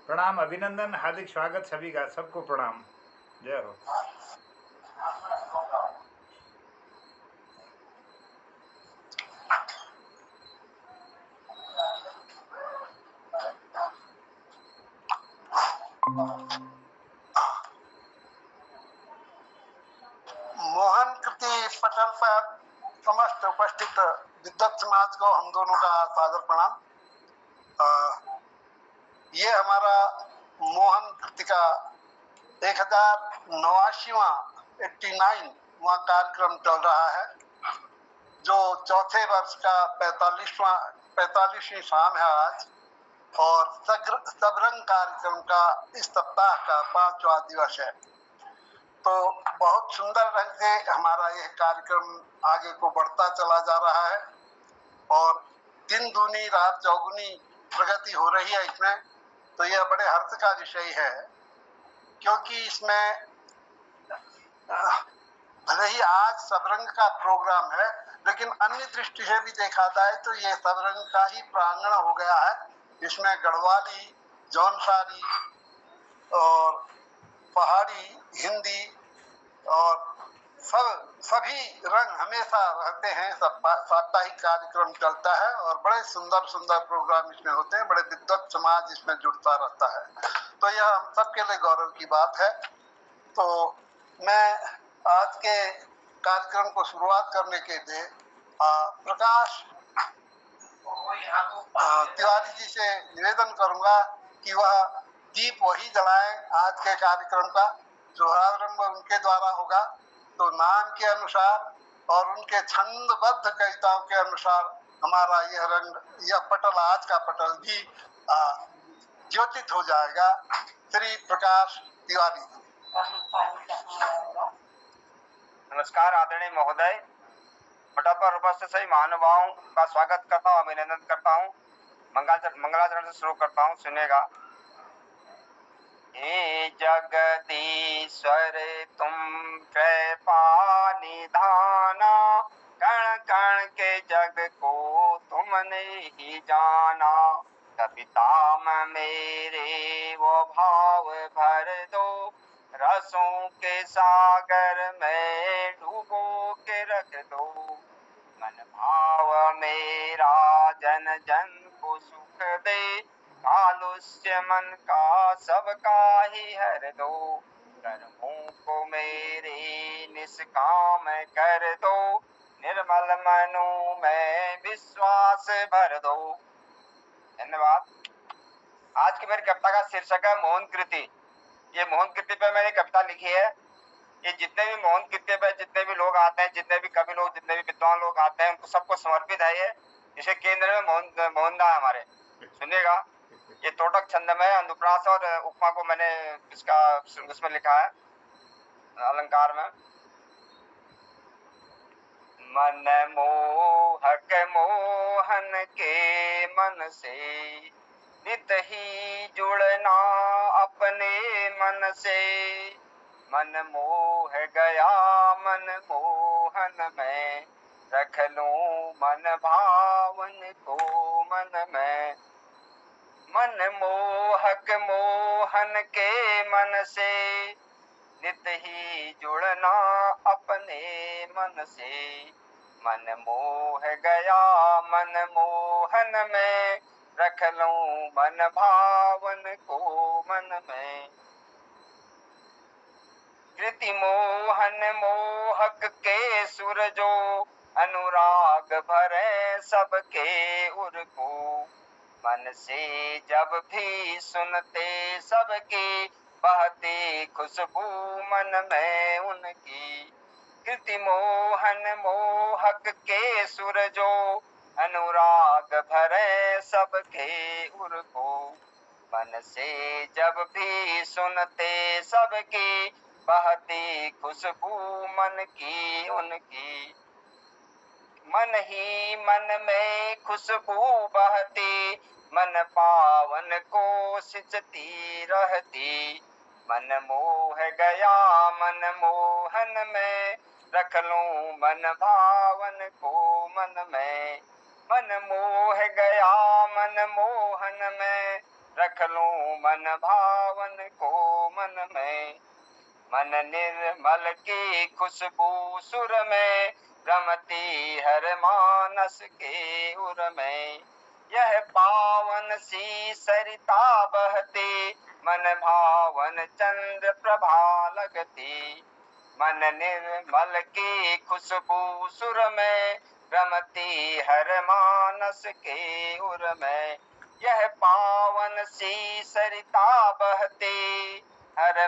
प्रणाम, अभिनंदन, हार्दिक स्वागत सभी का, सबको प्रणाम। जय हो। मोहन कृति पटल पर समस्त उपस्थित विद्वत समाज को हम दोनों का सादर प्रणाम। ये हमारा मोहन कृति का 1089वां 89वां कार्यक्रम चल रहा है, जो चौथे वर्ष का 45वीं शाम है आज, और सबरंग कार्यक्रम का इस सप्ताह का 5वां दिवस है। तो बहुत सुंदर ढंग से हमारा यह कार्यक्रम आगे को बढ़ता चला जा रहा है और दिन दूनी रात चौगुनी प्रगति हो रही है इसमें। तो यह बड़े हर्ष का विषय है, क्योंकि इसमें भले ही आज सबरंग का प्रोग्राम है, लेकिन अन्य दृष्टि से भी देखा जाए तो यह सबरंग का ही प्रांगण हो गया है। इसमें गढ़वाली, जौनसारी और पहाड़ी, हिंदी और सभी रंग हमेशा रहते हैं। सब साप्ताहिक कार्यक्रम चलता है और बड़े सुंदर सुंदर प्रोग्राम इसमें होते हैं। बड़े विद्वत समाज इसमें जुड़ता रहता है, तो यह हम सबके लिए गौरव की बात है। तो मैं आज के कार्यक्रम को शुरुआत करने के लिए प्रकाश तिवारी जी से निवेदन करूंगा कि वह दीप वही जलाएं। आज के कार्यक्रम का शुभारंभ उनके द्वारा होगा। तो नाम के अनुसार और उनके छंदबद्ध कविताओं के अनुसार हमारा यह पटल, आज का पटल भी ज्योतित हो जाएगा। श्री प्रकाश तिवारी जी। नमस्कार आदरणीय महोदय, पटल पर उपस्थित सभी महानुभावों का स्वागत करता हूँ, अभिनंदन करता हूँ। मंगलाचरण से शुरू करता हूँ, सुनिएगा। हे जगदीश्वर तुम कृपा निधाना, कण कण के जग को तुमने ही जाना। कविता में मेरे वो भाव भर दो, रसों के सागर में डूबो के रख दो। मन भाव मेरा जन जन को सुख दे, आलस्य मन का सबका ही हर दो। कर्मों को मेरे निष्काम कर दो, निर्मल मनु में विश्वास भर दो। धन्यवाद। आज की मेरी कविता का शीर्षक है मोहन कृति। ये मोहन कृति पे मैंने कविता लिखी है। ये जितने भी मोहन कृत्य पे जितने भी लोग आते हैं, जितने भी कवि लोग, जितने भी विद्वान लोग आते हैं, उनको सबको समर्पित है ये। इसे केंद्र में मोहनदा है हमारे। सुनिएगा, ये तोटक छंद में अनुप्रास और उपमा को मैंने इसका उसमें लिखा है, अलंकार में। मन मोहक मोहन के मन से, नित ही जुड़ना अपने मन से। मन मोह गया मन मोहन में, रख लूं मन भावन को मन में। मन मोहक मोहन के मन से, नित ही जुड़ना अपने मन से। मन मोह गया मन मोहन में, रख लूं मन भावन को मन में। कृति मोहन मोहक के सुर जो, अनुराग भरे सबके उर को। मन से जब भी सुनते सबकी, बहती खुशबू मन में उनकी। कृति मोहन मोहक के सुर जो, अनुराग भरे सबके उर को। मन से जब भी सुनते सबकी, बहती खुशबू मन की उनकी। मन ही मन में खुशबू बहती, मन पावन को सिंचती रहती। मन मोह गया मन मोहन में, रख लूं मन भावन को मन में। मन मोह गया मन मोहन में, रख लूं मन भावन को मन में। मन निर्मल की खुशबू सुर में, रमती हर मानस के उर में। यह पावन सी सरिता बहती, मन भावन चंद्र प्रभा लगती। मन निर्मल की खुशबू सुर में, रमती हर मानस के उर में। यह पावन सी सरिता बहती, हर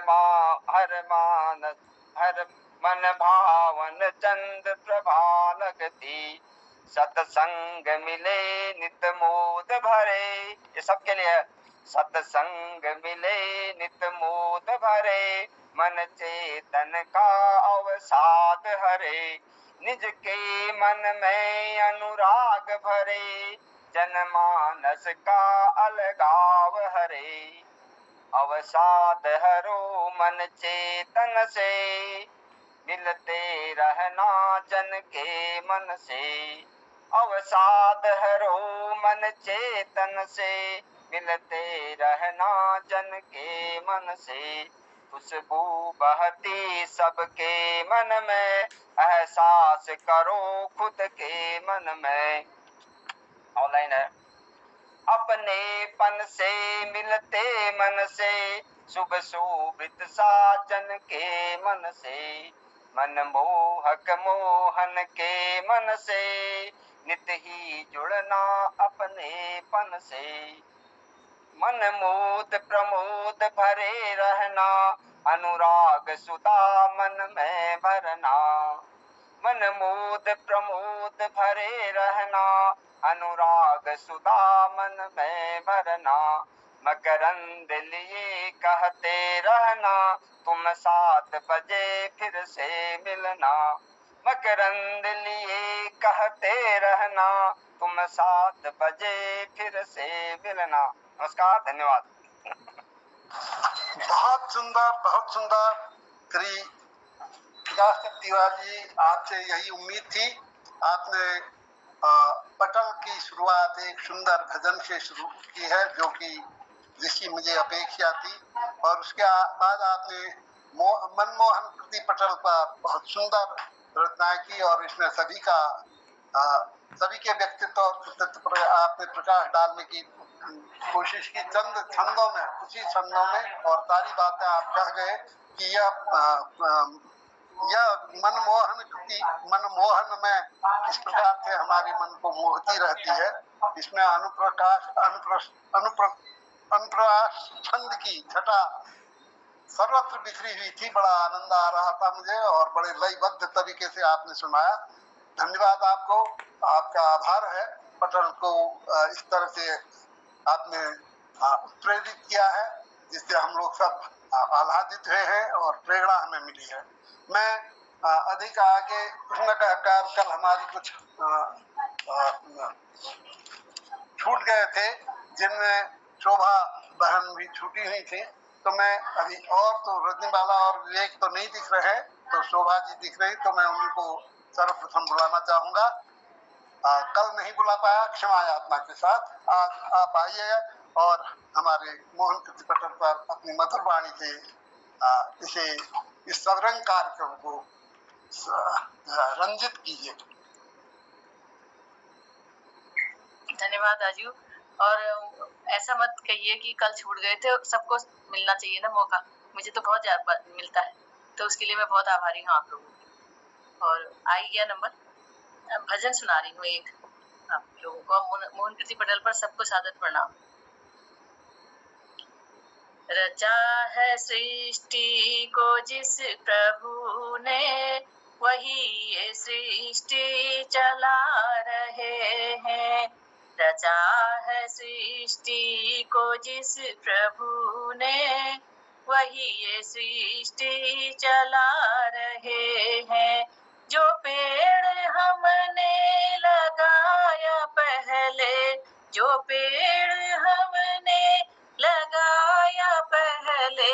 मानस हर मन भावन चंद प्रभा लगती। सतसंग मिले नित मोद भरे, ये सबके लिए है। सतसंग मिले नित मोद भरे, मन चेतन का अवसाद हरे। निज के मन में अनुराग भरे, जनमानस का अलगाव हरे। अवसाद हरो मन चेतन से, मिलते रहना जन के मन से। अवसाद हरो मन चेतन से, मिलते रहना जन के मन से। खुशबू बहती सबके मन में, एहसास करो खुद के मन में। ऑनलाइन है। अपनेपन से मिलते मन से, शुभ शोभित साजन के मन से। मन मोहक मोहन के मन से, नित ही जुड़ना अपनेपन से। मन मोद प्रमोद भरे रहना, अनुराग सुधा मन में भरना। मन मोद प्रमोद भरे रहना, अनुराग सुधा मन में भरना। मकरंद लिए कहते रहना, तुम 7 बजे फिर से मिलना। मकरंद लिए कहते रहना, तुम 7 बजे फिर से मिलना। नमस्कार, धन्यवाद। बहुत सुंदर, बहुत सुंदर। श्री प्रकाश तिवारी, आपसे यही उम्मीद थी। आपने पटल की शुरुआत एक सुंदर भजन से शुरू की है, जो कि जिसकी मुझे अपेक्षा थी, और उसके बाद आपने मनमोहन कृति पटल पर बहुत सुंदर रचनाएं की, और इसमें सभी के व्यक्तित्व और कृतित्व पर आपने प्रकाश डालने की कोशिश की। चंद छंदों में, उसी छंदों में, और सारी बातें आप कह गए कि यह मनमोहन में किस प्रकार से हमारे मन को मोहती रहती है। इसमें अनुप्रास छंद की छटा सर्वत्र बिखरी हुई थी। बड़ा आनंद आ रहा था मुझे, और बड़े लयबद्ध तरीके से आपने सुनाया। धन्यवाद आपको, आपका आभार है। पटल को इस तरह से आपने प्रेरित किया है, जिससे हम लोग सब आह्लादित हुए हैं और प्रेरणा हमें मिली है। मैं अधिक आगे न कहकर, कल हमारी कुछ छूट गए थे, जिनमें शोभा बहन भी छूटी हुई थी। तो मैं अभी, और तो रजनीबाला और विवेक तो नहीं दिख रहे, तो शोभा जी दिख रही, तो मैं उनको सर्वप्रथम बुलाना चाहूंगा। कल नहीं बुला पाया, क्षमा यातना के साथ। आज आप आइए और हमारे मोहन कृति पटल पर अपनी मधुर वाणी से इस सवरंग कार्यक्रम को रंजित कीजिए। धन्यवाद राजू। और ऐसा मत कहिए कि कल छूट गए थे, सबको मिलना चाहिए ना मौका। मुझे तो बहुत ज्यादा मिलता है, तो उसके लिए मैं बहुत आभारी हूँ आप लोगों की। और आई गया नंबर, भजन सुना रही हूँ एक आप लोगों को। मोहन कृति पटल पर सबको सादर प्रणाम। रचा है सृष्टि को जिस प्रभु ने, वही ये सृष्टि चला रहे हैं। रचा है सृष्टि को जिस प्रभु ने, वही ये सृष्टि चला रहे हैं। जो पेड़ हमने लगाया पहले, जो पेड़ हमने लगाया पहले,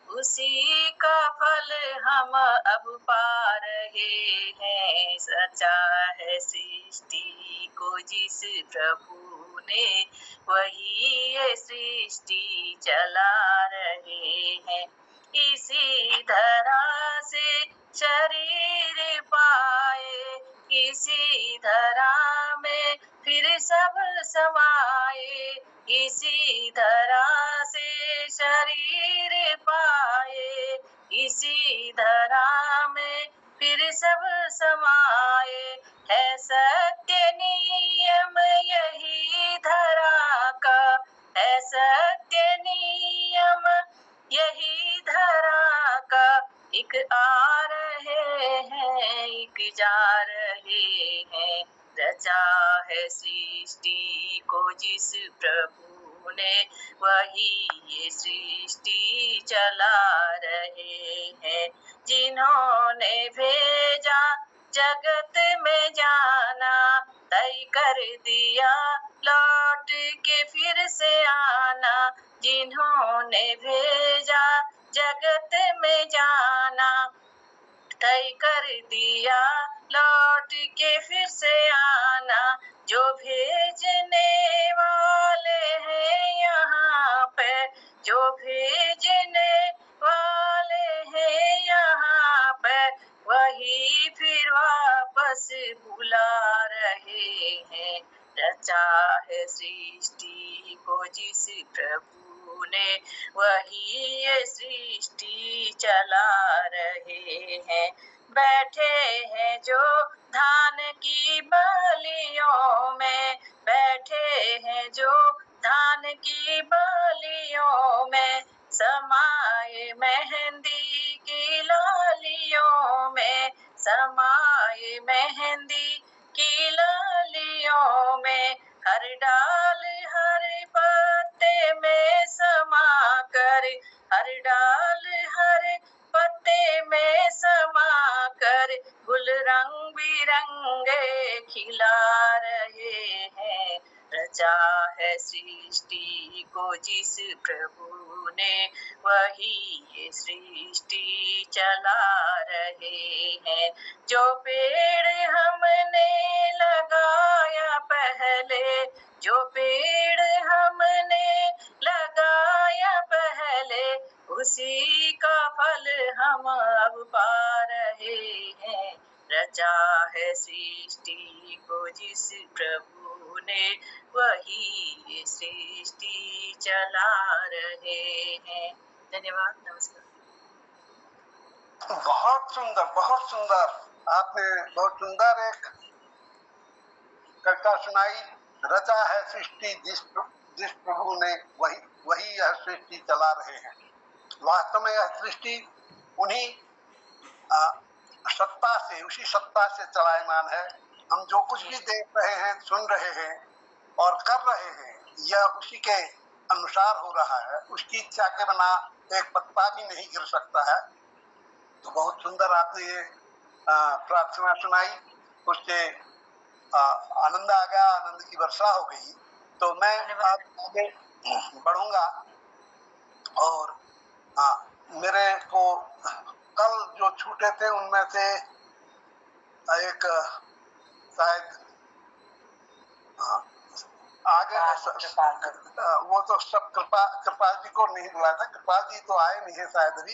उसी का फल हम अब पा रहे हैं। सचा है सृष्टि को जिस प्रभु ने, वही ये ये सृष्टि चला रहे हैं। इसी धरा से शरीर पाए, इसी धरा में फिर सब समाए, इसी धरा से शरीर पाए, इसी धरा में फिर सब समाए। है सत्य नियम यही धरा का, है सत्य नियम यही धरा का। एक आ रहे हैं, एक जा रहे हैं, रचा है सृष्टि को जिस प्रभु ने, वही ये सृष्टि चला रहे हैं। जिन्होंने भेजा जगत में जाना, तय कर दिया लौट के फिर से आना। जिन्होंने भेजा जगत में जाना, तय कर दिया लौट के फिर से आना। जो भेजने वाले हैं यहाँ पे, जो भेजने वाले हैं यहाँ पे, वही फिर वापस बुला रहे हैं। रचा है सृष्टि को जिस प्रभु ने, वही ये सृष्टि चला रहे हैं। बैठे हैं जो धान की बालियों में, बैठे हैं जो धान की बालियों में, समाए मेहंदी की लालियों में, समाए मेहंदी की लालियों में। हर डाल हर पत्ते में समा कर, हर डाल हर पत्ते में समा कर, गुल रंग बिरंगे खिला रहे हैं। रचा है सृष्टि को जिस प्रभु ने, वही ये सृष्टि चला रहे हैं। जो पेड़ हमने लगाया पहले, जो पेड़ हमने लगाया पहले, उसी का फल हम अब पा रहे हैं। रचा है सृष्टि को जिस प्रभु ने, वही ये सृष्टि चला रहे हैं। धन्यवाद, नमस्कार। बहुत सुंदर, बहुत सुंदर। आपने बहुत सुंदर एक कविता सुनाई। रचा है सृष्टि जिस प्रभु ने, वही यह सृष्टि चला रहे हैं। वास्तव में यह सृष्टि उन्हीं सत्ता से, उसी सत्ता से चलायमान है। हम जो कुछ भी देख रहे हैं, सुन रहे हैं और कर रहे हैं, यह उसी के अनुसार हो रहा है। उसकी इच्छा के बिना एक पत्ता भी नहीं गिर सकता है। तो बहुत सुंदर आपने ये प्रार्थना सुनाई, उससे आनंद आ गया, आनंद की वर्षा हो गई। तो मैं आगे बढ़ूंगा और मेरे को कल जो छूटे थे उनमें से एक शायद आगे वो तो सब कृपाल जी को नहीं बुलाया था। कृपाल जी तो आए नहीं है शायद अभी।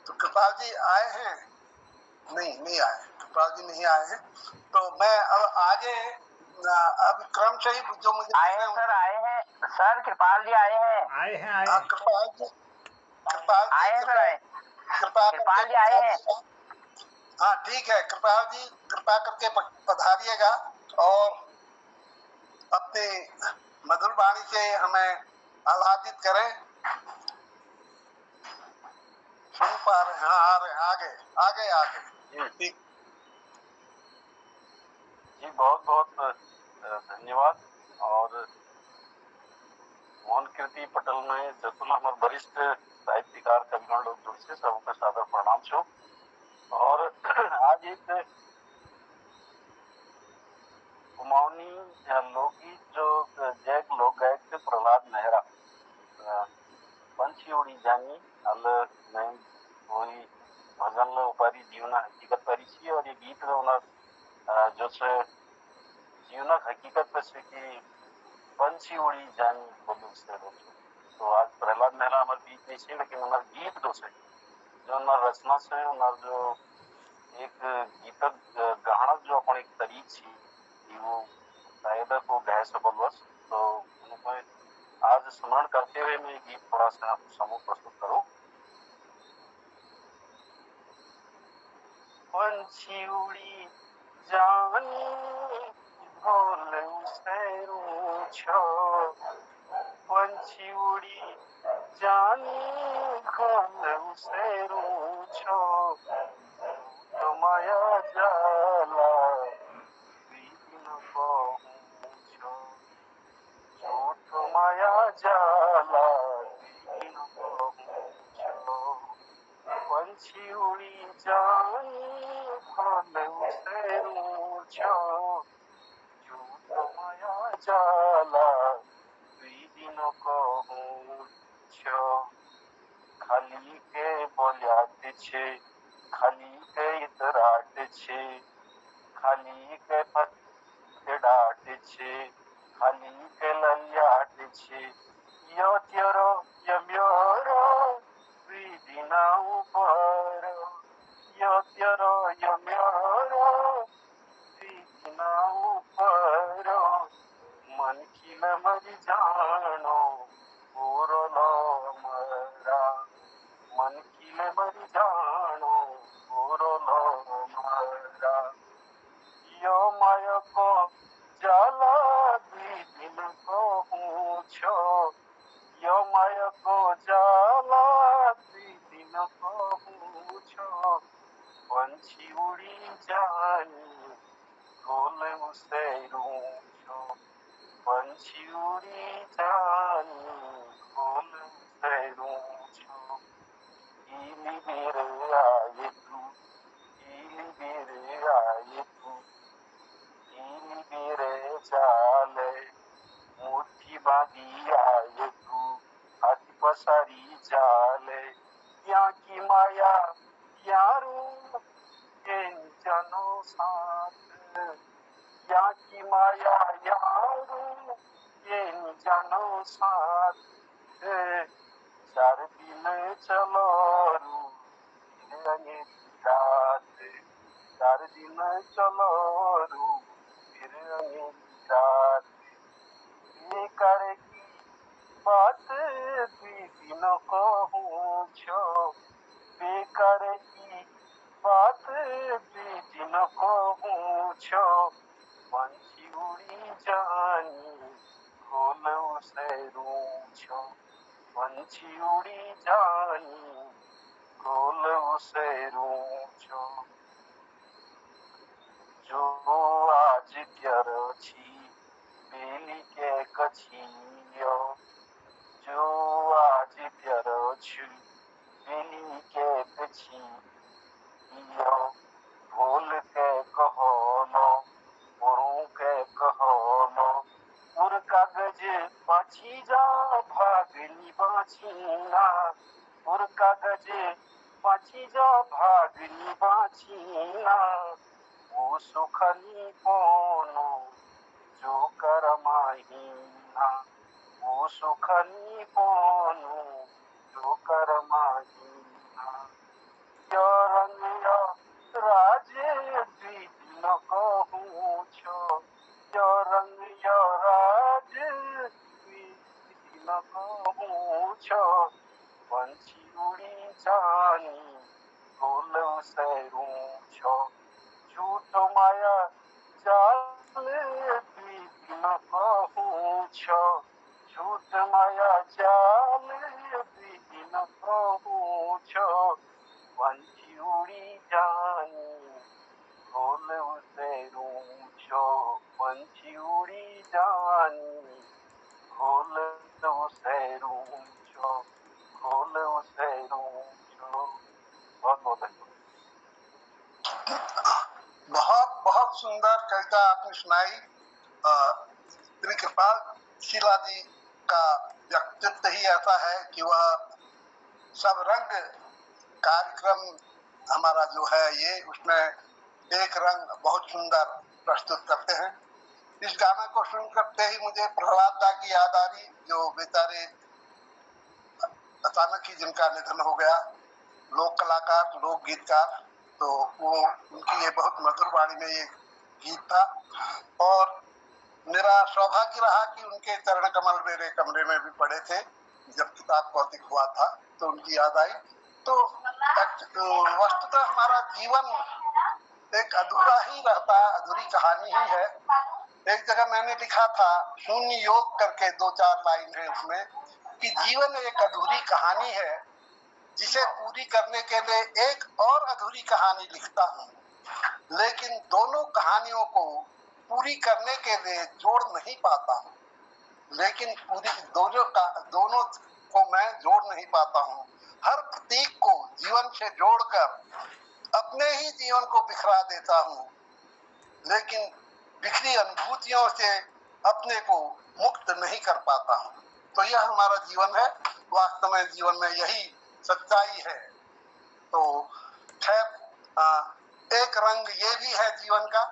तो कृपाल जी आए हैं? नहीं आए, कृपाल जी नहीं आए हैं। तो मैं अब आगे अब क्रम से ही जो मुझे आए हैं सर, आए हैं सर, कृपाल जी आए हैं, आए हैं। कृपाल जी आए हैं सर, कृपाल जी आए हैं। हाँ ठीक है, कृपाल जी कृपा करके पधारिएगा और अपनी मधुर वाणी से हमें आह्लादित करें। सुन पा रहे हैं? हाँ, आ रहे हैं। आगे ठीक जी, बहुत बहुत धन्यवाद। और मोहन कीर्ति पटल में जतुल हमारे वरिष्ठ साहित्यकार कविगण लोग जुड़ से सबका सादर प्रणाम छो। और आज एक कुमाऊनी लोकगीत जो जैक लोक गायक थे प्रहलाद मेहरा, पंछी उड़ी जानी अल मैं वही भजन उपाधि जीवन हकीकत पारी छी। और ये गीत जो से जीवन हकीकत पे से कि पंछी उड़ी जानी बोलू से रोचो। तो आज प्रहलाद मेहरा हमारे बीच नहीं छे, लेकिन हमारे गीत जो से जो हमार रचना से हमार जो एक गीतक गाना जो अपन एक तरीक छी वो शायद को गह सकलवस। तो उनको आज स्मरण करते हुए मैं गीत थोड़ा सा समूह प्रस्तुत करूं। पंछी उड़ी जानी ढोल उसे रूछो, पंछी उड़ी जानी ढोल उसे रूछो, तो माया जाला बीन पहुँचो, झूठ माया जाला बीन पहुँचो, पंछी उड़ी जानी ढोल उसे रूछो, झूठ माया जाला बीन पहुँचो, खाली के बोलियात छे खाली के इतराट छे, खाली के पत्ते डाट छे, खाली के ललियाट छे, यो त्योरो यम्योरो विदिना ऊपर, यो त्योरो यम्योरो विदिना ऊपर, मन खिल मरी जानो पूरो मरा, मन खिल मरी जानो पूरो मरा, यो माया को जाला दिन को पूछो, यो माया को जाला दिन को पूछो, पंछी उड़ी जानी ढोल उसे रूछो, पंछी उड़ी जानी ढोल उसे रूछो, इली बेरे आए तू, इली बेरे आए तू, इली बेरे जाले मुट्ठी बांधी आए तू, हाथ पसारी जाले, यहाँ की माया यारू जानो साथ, यहाँ की माया यारू जानो साथ, चार दिन चलो रू फिर रात, चार दिन चलो रू फिर रात, बेकार की बात दिन को पूछो, बेकार की बात दिन को पूछो, पंछी उड़ी जानी ढोल उसे रूछो, पंछी उड़ी जानी ढोल उसे रूछो, जो आज प्यारो छी बेली के कछियो, जो आज प्यारो छी बेली के कछियो, ढोल के कहोलो पुरू के कहोलो, उर कागज बाछी जा भागनी बाछीना, उर कागज बाछी जा भागनी बाछीना, वो सुखनी कोनो जो करमाहीना, वो सुखनी कोनो जो करमाहीना, यो रंग यो राज दिन को पूछो, यो रंग यो राज दिन को पूछो, पंछी उड़ी जानी ढोल उसे रूछो, झूठ माया जाल दिन को पूछो, झूठ माया जाल दिन को पूछो, पंछी उड़ी जानी ढोल उसे रूछो, पंछी उड़ी जानी ढोल उसे रूछो, ढोल उसे रूछो। बहुत बहुत धन्यवाद। बहुत बहुत सुंदर कविता आपने सुनाई। श्री कृपाल शिला जी का व्यक्तित्व ही ऐसा है कि वह सब रंग कार्यक्रम हमारा जो है ये उसमें एक रंग बहुत सुंदर प्रस्तुत करते हैं। इस गाना को सुन करते ही मुझे प्रहलाद दा की याद आ रही, जो बेचारे अचानक ही जिनका निधन हो गया, लोक कलाकार, लोक गीतकार। तो वो उनकी ये बहुत मधुर वाणी में ये गीत था, और मेरा सौभाग्य रहा कि उनके चरण कमल मेरे कमरे में भी पड़े थे। जब किताब भौतिक हुआ था तो उनकी याद आई। तो वस्तुतः हमारा जीवन एक अधूरा ही रहता है, अधूरी कहानी ही है। एक जगह मैंने लिखा था, शून्य योग करके 2-4 लाइन है उसमें, कि जीवन एक अधूरी कहानी है जिसे पूरी करने के लिए एक और अधूरी कहानी लिखता हूँ, लेकिन दोनों कहानियों को पूरी करने के लिए जोड़ नहीं पाता हूँ। लेकिन पूरी दोनों को मैं जोड़ नहीं पाता हूँ। हर प्रतीक को जीवन से जोड़कर अपने ही जीवन को बिखरा देता हूँ, लेकिन बिखरी अनुभूतियों से अपने को मुक्त नहीं कर पाता हूँ। तो यह हमारा जीवन है, वास्तव में जीवन में यही सच्चाई है। तो खैर एक रंग ये भी है जीवन का,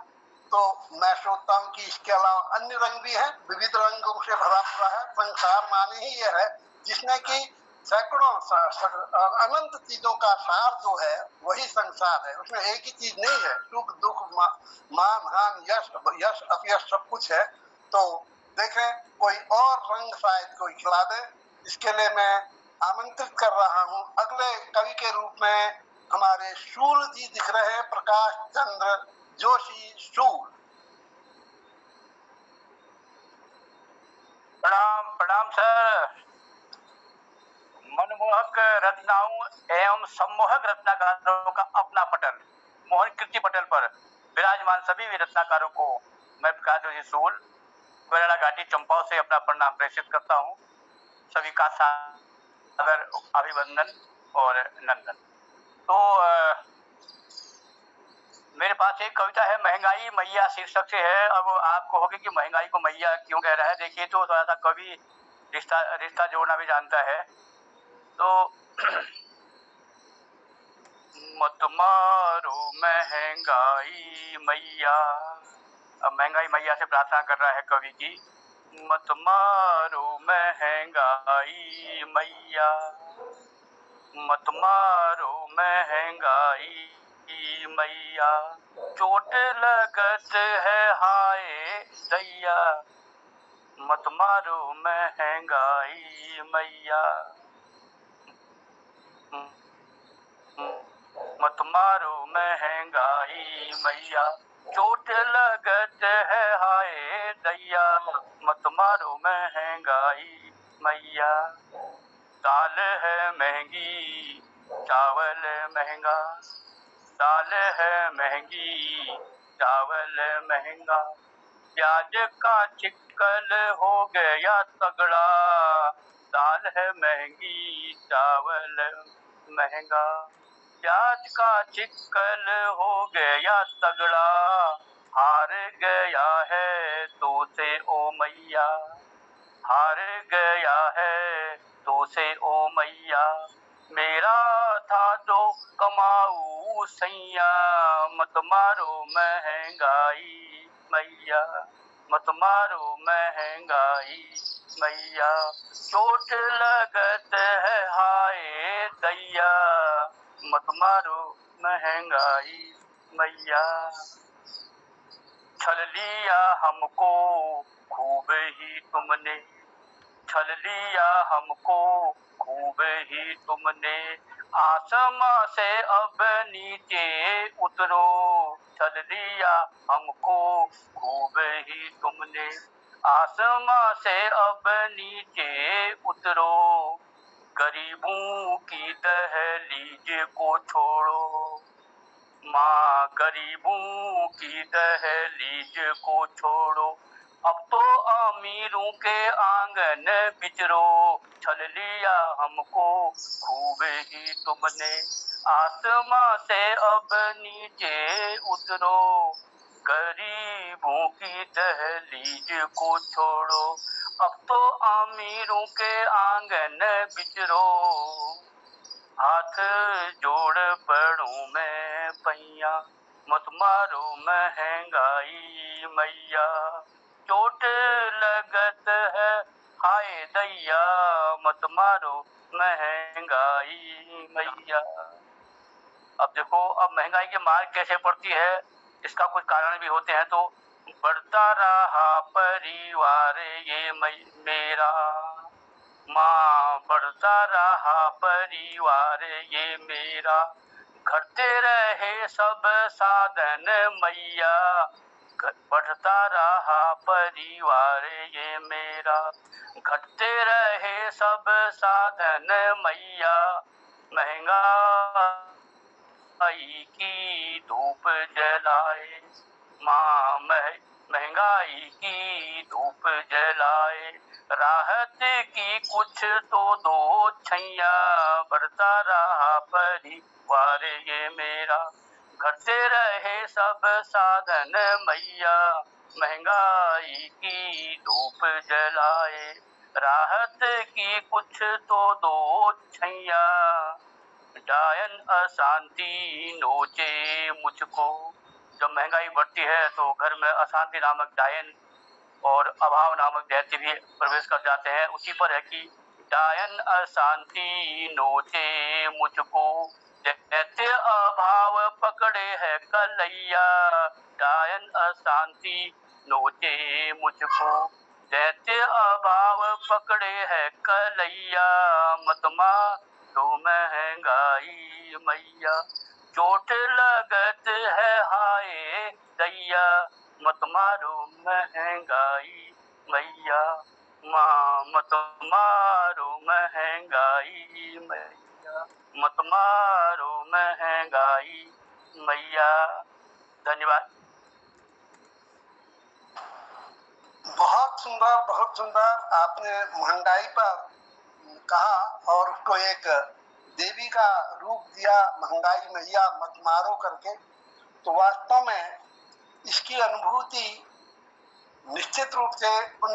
तो मैं सोचता हूँ कि इसके अलावा अन्य रंग भी है, विविध रंगों से भरा हुआ है। संसार माने ही ये है जिसने कि सैकड़ों अनंत चीजों का सार जो है वही संसार है। उसमें एक ही चीज नहीं है, सुख दुख मान हान यश अपयश सब कुछ है। तो देखें कोई और रंग शायद कोई खिला दे, इसके लिए मैं आमंत्रित कर रहा हूँ। अगले कवि के रूप में हमारे शूल जी दिख रहे हैं, प्रकाश चंद्र जोशी शूल। प्रणाम प्रणाम सर। मनमोहक रचनाओं एवं सम्मोहक रचनाकारों का अपना पटल, मोहन कीर्ति पटल पर विराजमान सभी रचनाकारों को मैं प्रकाश जोशी शूल वेराड़ा घाटी चंपाओं से अपना प्रणाम प्रेषित करता हूँ। सभी का सादर अभिवंदन और नंदन। तो मेरे पास एक कविता है, महंगाई मैया शीर्षक से है। अब आपको होगी कि महंगाई को मैया क्यों कह रहा है। देखिए तो थोड़ा सा कवि रिश्ता जोड़ना भी जानता है। तो मत मारो महंगाई मैया, अब महंगाई मैया से प्रार्थना कर रहा है कवि की। मत मारो महंगाई मैया, मत मारो महंगाई मैया, चोट लगत है हाय दैया, मत मारो महंगाई मैया, मत मारो महंगाई मैया, चोट लगत है हाय दैया, मत मारो महंगाई मैया। दाल है महंगी चावल महंगा, दाल है महंगी चावल महंगा, प्याज का चिक्कल हो गया तगड़ा, दाल है महंगी चावल महंगा, प्याज का चिक्कल हो गया तगड़ा, हार गया है तो से ओ मैया, हार गया है तो से ओ मैया, मेरा था जो कमाऊ सैया, मत मारो महंगाई मैया, मत मारो महंगाई मैया, चोट लगत है हाय दैया, मत मारो महंगाई मैया। छल लिया हमको खूब ही तुमने, छल लिया हमको खूब ही तुमने, आसमां से अब नीचे उतरो, छल लिया हमको खूब ही तुमने, आसमां से अब नीचे उतरो, गरीबों की दहलीज को छोड़ो, माँ गरीबों की दहलीज को छोड़ो, अब तो अमीरों के आंगन बिचरो, छल लिया हमको खूब ही तुमने, आसमां से अब नीचे उतरो, गरीबों की दहलीज को छोड़ो, अब तो अमीरों के आंगन बिचरो, हाथ जोड़ पड़ूं मैं पैया, मत मारो महंगाई मैया, जलाए दैया, मत मारो महंगाई मैया। अब देखो, अब महंगाई की मार कैसे पड़ती है, इसका कुछ कारण भी होते हैं। तो बढ़ता रहा परिवार ये मेरा, माँ बढ़ता रहा परिवार ये मेरा, घटते रहे सब साधन मैया, बढ़ता रहा परिवार ये मेरा, घटते रहे सब साधन मैया, महंगाई की धूप जलाए, माँ महंगाई की धूप जलाए, राहत की कुछ तो दो छैया, बढ़ता रहा परिवार ये मेरा, घटते रहे सब साधन मैया, महंगाई की धूप जलाए, राहत की कुछ तो दो छैया, डायन अशांति नोचे मुझको। जब महंगाई बढ़ती है तो घर में अशांति नामक डायन और अभाव नामक दैत्य भी प्रवेश कर जाते हैं। उसी पर है कि डायन अशांति नोचे मुझको, दैत्य अभाव पकड़े है कलैया, डायन अशांति नोचे मुझको, दैत्य अभाव पकड़े है कलैया, मत मारो महंगाई मैया, चोट लगत है हाय दैया, मत मारो महंगाई मैया, माँ मत मारो महंगाई मैया, मत मारो महंगाई मैया। धन्यवाद। बहुत सुंदर आपने महंगाई पर कहा और उसको एक देवी का रूप दिया, महंगाई मैया मत मारो करके। तो वास्तव में इसकी अनुभूति निश्चित रूप से उन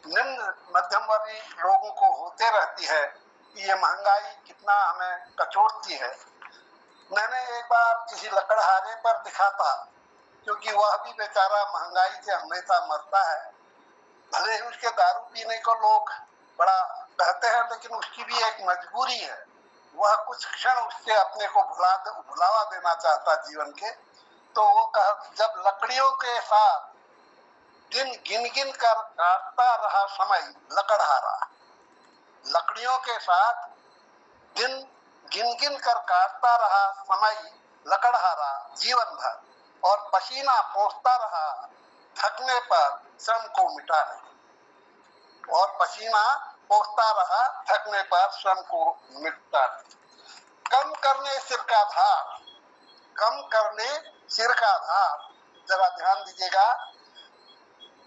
निम्न मध्यम वर्गीय लोगों को होते रहती है कि ये महंगाई कितना हमें कचोटती है। मैंने एक बार किसी लकड़हारे पर लिखा था, क्योंकि वह भी बेचारा महंगाई से हमेशा मरता है। भले ही उसके दारू पीने को लोग बड़ा कहते हैं, लेकिन उसकी भी एक मजबूरी है। वह कुछ क्षण उससे अपने को भुलावा देना चाहता जीवन के। तो वो जब लकड़ियों के साथ दिन गिन गिन कर काटता रहा समय लकड़हारा, लकड़ियों के साथ दिन गिन गिन कर काटता रहा समय लकड़हारा जीवन भर, और पसीना पोंछता रहा थकने पर श्रम को मिटाने, और पसीना पोंछता रहा थकने पर श्रम को मिटाने। कम करने सिर का भार, कम करने सिर का भार, जरा ध्यान दीजिएगा।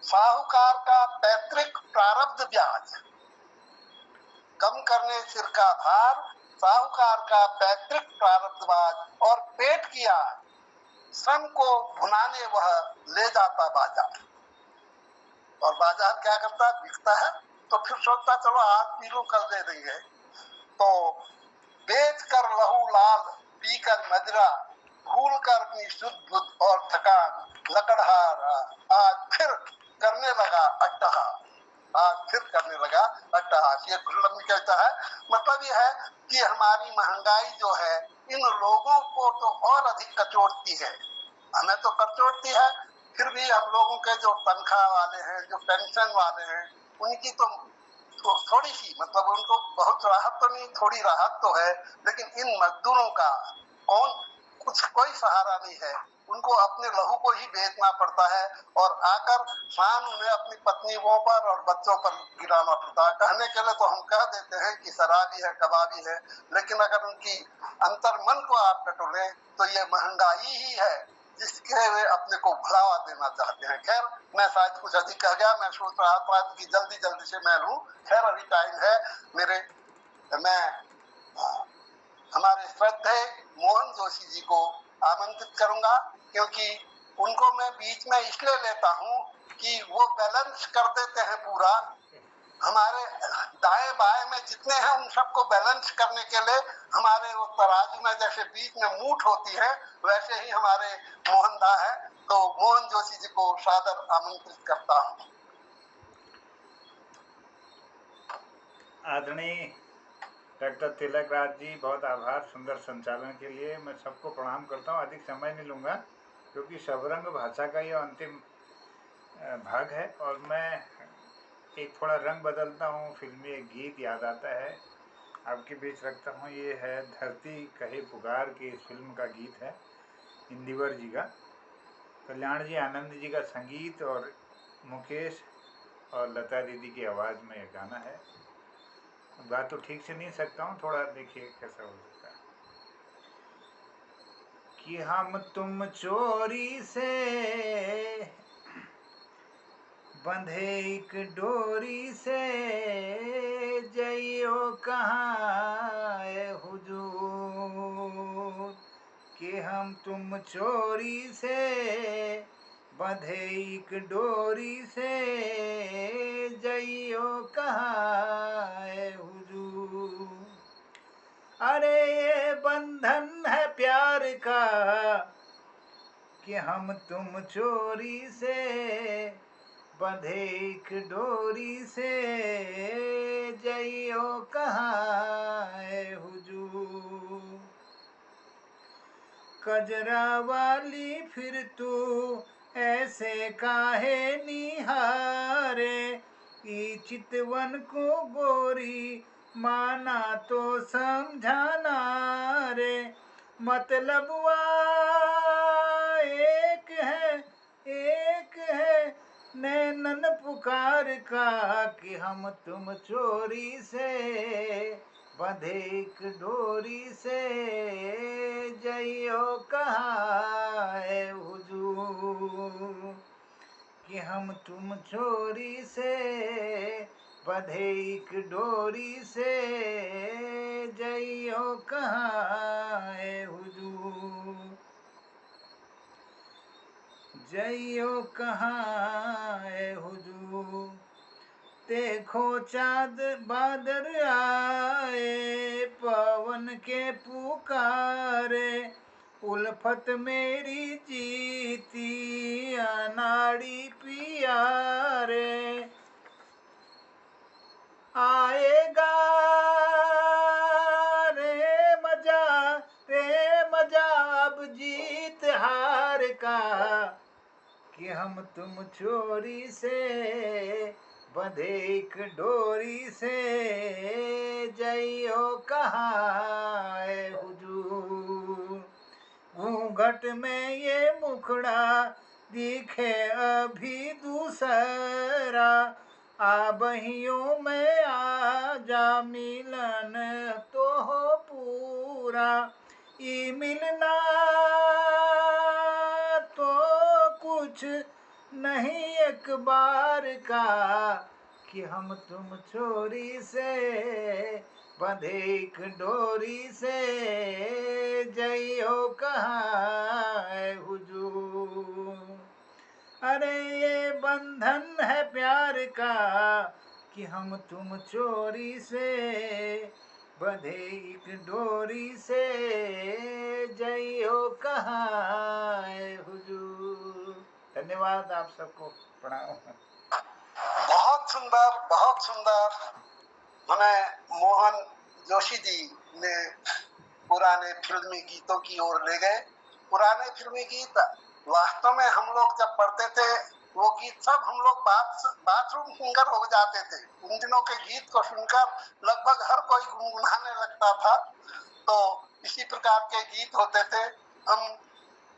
साहूकार का पैतृक प्रारब्ध ब्याज, कम करने सिर का भार, साहूकार का पैतृक प्रारब्ध ब्याज, और पेट की आग, श्रम को भुनाने वह ले जाता बाजार। और बाजार क्या करता, बिकता है तो फिर सोचता चलो आज पी लो कल दे देंगे। तो बेच कर लहू लाल, पी कर मदिरा, भूल कर अपनी शुद्ध बुद्ध और थकान, लकड़हारा आज फिर करने लगा अट्टहास, आज फिर करने लगा अट्टहास। ये खुशलमी कहता है, मतलब ये है कि हमारी महंगाई जो है इन लोगों को तो और अधिक कचोटती है। हमें तो कचोटती है, फिर भी हम लोगों के जो तनख्वाह वाले हैं, जो पेंशन वाले हैं, उनकी तो थोड़ी सी, मतलब उनको बहुत राहत तो नहीं, थोड़ी राहत तो है, लेकिन इन मजदूरों का कोई सहारा नहीं है। उनको अपने लहू को ही बेचना पड़ता है, और आकर शान उन्हें अपनी पत्नियों पर और बच्चों पर गिराना पड़ता है। कहने के लिए तो हम कह देते हैं कि शराबी है, कबाबी है, लेकिन अगर उनकी अंतर्मन को आप टटोले तो ये महंगाई ही है जिसके वे अपने को भुलावा देना चाहते हैं। खैर, मैं शायद कुछ अधिक कह गया। मैं सोच रहा था कि जल्दी से मैं लूं। खैर, अभी टाइम है। मैं हमारे श्रद्धेय मोहन जोशी जी को आमंत्रित करूंगा, क्योंकि उनको मैं बीच में इसलिए लेता हूं कि वो बैलेंस कर देते हैं पूरा। हमारे दाएं बाएं में जितने हैं उन सबको बैलेंस करने के लिए हमारे वो तराजू में जैसे बीच में मूठ होती है, वैसे ही हमारे मोहन दा है। तो मोहन जोशी जी को सादर आमंत्रित करता हूँ। आदरणीय डॉक्टर तिलक राज जी, बहुत आभार सुंदर संचालन के लिए। मैं सबको प्रणाम करता हूँ। अधिक समय नहीं लूँगा क्योंकि शबरंग भाषा का यह अंतिम भाग है और मैं एक थोड़ा रंग बदलता हूँ। फिल्मी एक गीत याद आता है, आपके बीच रखता हूँ। ये है धरती कहे पुकार की, इस फिल्म का गीत है, इंदिवर जी का, कल्याण जी आनंद जी का संगीत और मुकेश और लता दीदी की आवाज़ में यह गाना है। गा तो ठीक से नहीं सकता हूँ, थोड़ा देखिए कैसा हो सकता है। कि हम तुम चोरी से बंधे एक डोरी से, जइयो कहाँ ए हुजूर। कि हम तुम चोरी से बंधे एक डोरी से, जइयो कहाँ ए हुजूर। अरे ये बंधन है प्यार का, कि हम तुम चोरी से बंधे एक डोरी से, जइयो कहाँ ए हुजूर। कजरा वाली फिर तू ऐसे काहे निहारे, ई चितवन को गोरी माना तो समझाना रे। मतलब एक है नैनन पुकार का, कि हम तुम चोरी से बंधे एक डोरी से, जइयो कहाँ ए हुजूर। कि हम तुम चोरी से बंधे एक डोरी से, जइयो कहाँ ए हुजूर। जइयो कहाँ ए हुजूर। देखो चाँद बादल आए, पवन के पुकारे, उल्फत मेरी जीती अनाड़ी पियारे। आएगा रे मजा अब जीत हार का, कि हम तुम चोरी से बंधे एक डोरी से, जइयो कहाँ ए हुजूर। घूंघट में ये मुखड़ा दिखे अभी दूसरा, आ बहियों में आ जा मिलन तो हो पूरा। ई मिलना तो कुछ नहीं एक बार का, कि हम तुम चोरी से बंधे एक डोरी से, जइयो कहाँ ए हुजूर। अरे ये बंधन है प्यार का, कि हम तुम चोरी से बंधे एक डोरी से, जइयो कहाँ ए हुजूर। धन्यवाद, आप सबको प्रणाम। बहुत सुंदर, बहुत सुंदर। हमें मोहन जोशी जी ने पुराने फिल्मी गीतों की ओर ले गए। पुराने फिल्मी गीत वास्तव में हम लोग जब पढ़ते थे, वो गीत सब हम लोग बाथरूम सिंगर हो जाते थे। उन दिनों के गीत को सुनकर लगभग हर कोई गुनगुनाने लगता था। तो इसी प्रकार के गीत होते थे। हम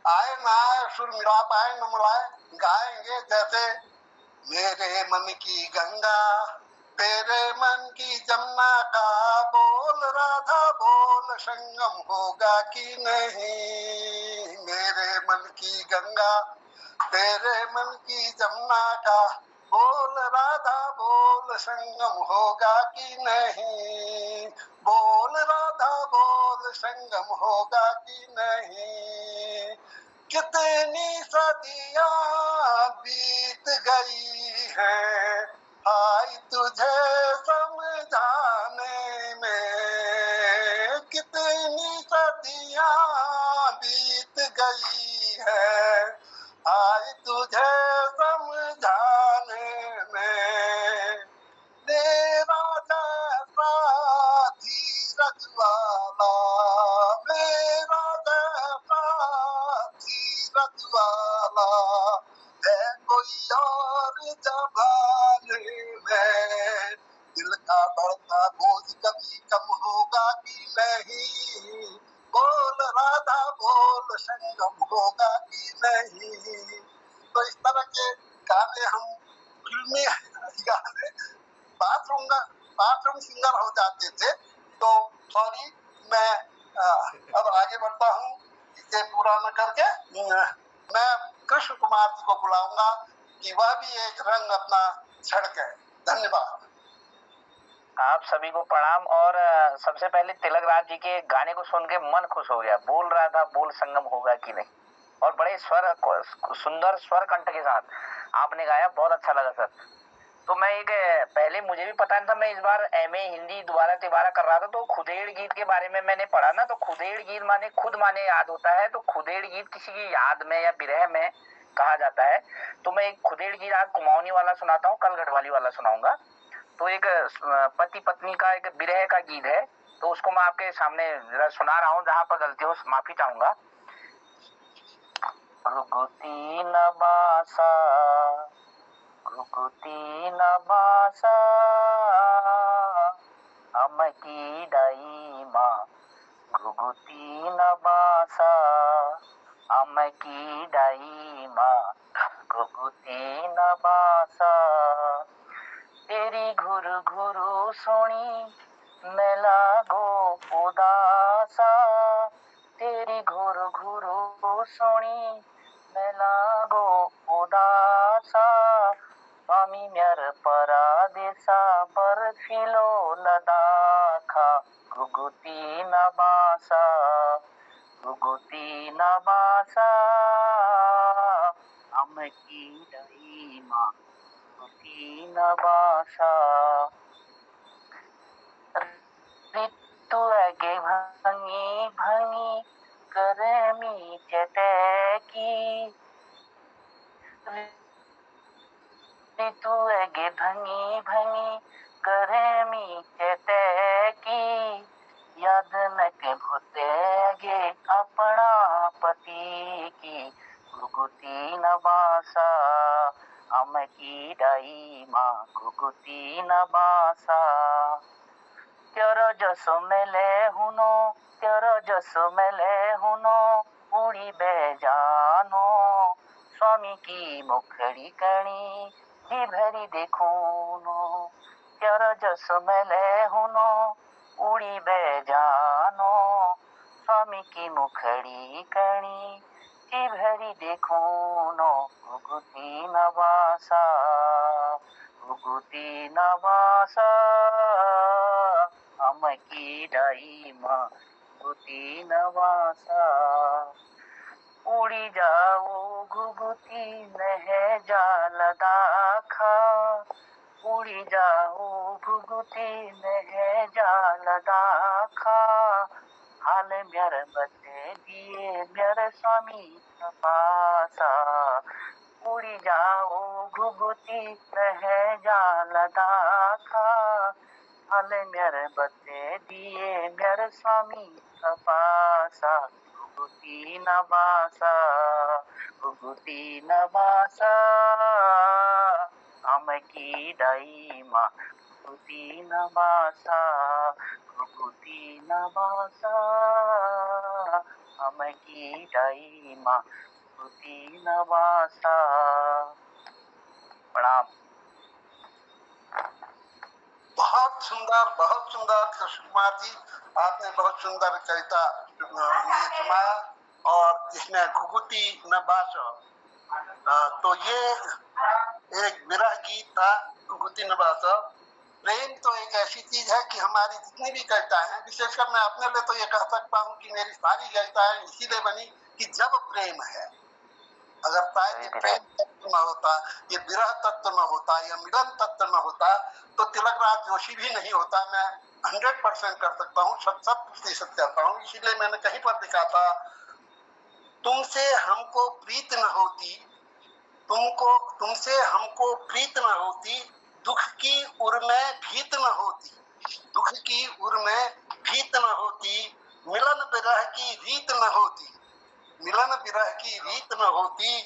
आए ना आए, सुर मिला पाए न मिलाए, गाएंगे जैसे मेरे मन की गंगा तेरे मन की जमुना का, बोल राधा बोल संगम होगा कि नहीं। मेरे मन की गंगा तेरे मन की जमुना का, बोल राधा बोल संगम होगा कि नहीं। बोल राधा बोल संगम होगा कि नहीं। कितनी सदियां बीत गई हैं, आई तुझे समझाने में। कितनी सदियां बीत गई है, आई तुझे समझाने में। तेरा जैसा बढ़ता बढ़ता बोझ कभी कम होगा कि नहीं, बोल राधा बोल संगम होगा कि नहीं। तो इस तरह के गाने हम फिल्मी गाने बाथरूम सिंगर हो जाते थे। तो सॉरी, मैं अब आगे बढ़ता हूँ, इसे पूरा न करके मैं कृष्ण कुमार जी को बुलाऊंगा कि वह भी एक रंग अपना छड़के। धन्यवाद। आप सभी को प्रणाम। और सबसे पहले तिलक राज जी के गाने को सुन के मन खुश हो गया। बोल रहा था बोल संगम होगा कि नहीं, और बड़े सुंदर स्वर कंठ के साथ आपने गाया, बहुत अच्छा लगा सर। तो मैं एक पहले मुझे भी पता नहीं था, मैं इस बार एमए हिंदी दोबारा तिबारा कर रहा था, तो खुदेड़ गीत के बारे में मैंने पढ़ा ना, तो खुदेड़ गीत माने खुद माने याद होता है, तो खुदेड़ गीत किसी की याद में या विरह में कहा जाता है। तो मैं एक खुदेड़ गीत आज कुमाऊनी वाला सुनाता हूँ, कल गढ़वाली वाला सुनाऊंगा। तो एक पति पत्नी का एक विरह का गीत है, तो उसको मैं आपके सामने जरा सुना रहा हूँ, जहां पर गलती हो माफी चाहूंगा। घुघुती नबासा घुघुती नबासा अमकी डाई माँ, घुघुती नबासा अमकी डाई माँ, घुघुती नबासा। तेरी घुर घुरु सुनी मैं लागो उदासा, तेरी घुर घुरु सुनी मैं लागो उदासा। स्वामी म्यार परादेसा बर्फिलो लदाखा, घुघुती नबासा घुघुती नबासा अमकी डाई माँ, घुघुती नबासा। ऋतु आगे भंगी भंगी गर्मी चटकी, ऋतु आगे भंगी भंगी गर्मी चटकी। याद न के भूतेगे अपना पति की, घुघुती नबासा अमकी डाई माँ, घुघुती नबासा। तेरो जसो मेले हुनो, तेरो जसो मेले हुनो, उड़ी बे जानो। स्वामी की मुखड़ी कणी जी भरी देखूनो, तेरो जसो मेले हुनो, उड़ी बे जानो। स्वामी की मुखड़ी कणी जी भरी देखूनो, घुघुती नबासा घुघुती नबासा अमकी डाई माँ, घुघुती नबासा। उड़ी जाओ घुघुती नह जाल दाखा, उड़ी जाओ घुघुती नह जाल दाखा। हाल म्यार बते दिए म्यार स्वामी तपासा, उड़ी जाओ घुघुती नह जाल दाखा। हाल म्यार बते दिए म्यार स्वामी तपासा, घुघुती नबासा घुघुती नबासा अमकी डाई माँ, घुघुती नबासा घुघुती नबासा अमकी डाई माँ, घुघुती नबासा। प्रणाम। बहुत सुंदर कृष्ण कुमार जी, आपने बहुत सुंदर कविता ये सुनाया, और जिसमें घुघुती नबासा, तो ये एक विरह गीत था, घुघुती नबासा। प्रेम तो एक ऐसी चीज है कि हमारी जितनी भी कविताएं हैं, विशेषकर मैं अपने लिए तो ये कह सकता हूँ कि मेरी सारी कविताएं इसीलिए बनी कि जब प्रेम है। अगर प्रेम तत्व न होता, ये विरह तत्व न होता, या मिलन तत्व न होता, तो तिलकराज जोशी भी नहीं होता। मैं 100% कर सकता हूँ, 100% कहता हूँ। इसीलिए मैंने कहीं पर लिखा था, तुमसे हमको प्रीत न होती, तुमसे हमको प्रीत न होती, दुख की उर में भीत न होती, दुख की उर में भीत न होती, मिलन विरह की रीत न होती, मिलन विरह की रीत न होती,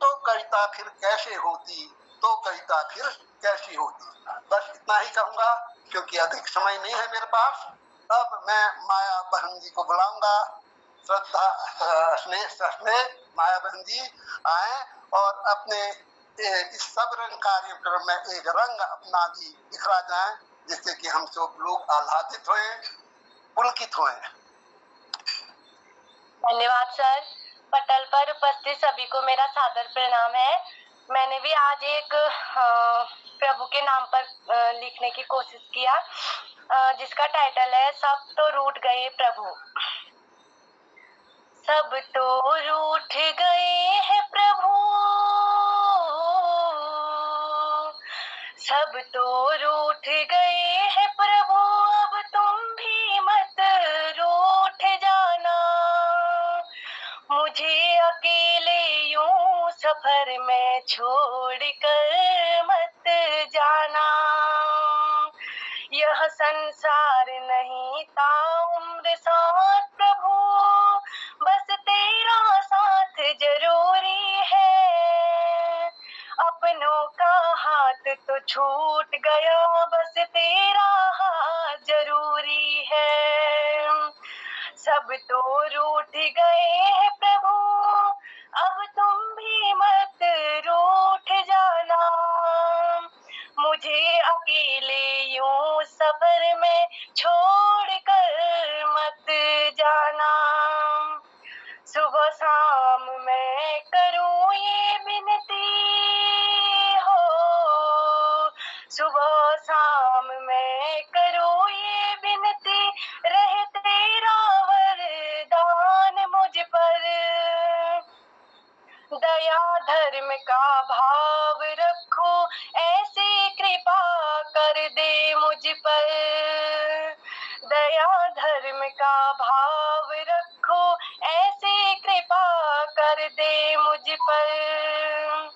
तो कविता फिर कैसे होती। तो कविता फिर कैसी होगी। बस इतना ही कहूंगा क्योंकि अधिक समय नहीं है मेरे पास। अब मैं माया बहन जी को बुलाऊंगा। श्रद्धा स्नेह माया बहन जी आए और अपने इस सब रंग कार्यक्रम में एक रंग अपना भी दिखला जाए, जिससे कि हम सब लोग आह्लादित होए, पुलकित होए। धन्यवाद सर। पटल पर उपस्थित सभी को मेरा सादर प्रणाम है। मैंने भी आज एक प्रभु के नाम पर लिखने की कोशिश किया, जिसका टाइटल है सब तो रूठ गए प्रभु। सब तो रूठ गए हैं प्रभु, सब तो रूठ गए हैं प्रभु, अब तुम भी मत रूठ जाना। मुझे अकेले यूं सफर में छोड़ कर मत जाना। यह संसार नहीं ताउम्र साथ प्रभु, बस तेरा साथ जरूरी है। अपनों का हाथ तो छूट गया, बस तेरा हाथ जरूरी है। सब तो रूठ गए हैं प्रभु, अब तुम भी मत रूठ जाना। मुझे अकेले यूं सफर में छोड़ कर मत जाना। सुबह शाम मैं करूं ये विनती हो, सुबह शाम मैं करूं ये विनती, रहे तेरा वरदान मुझ पर। दया धर्म का भाव रखो, ऐसी कृपा कर दे मुझ पर। दया धर्म का भाव रखो, ऐसी कृपा कर दे मुझ पर।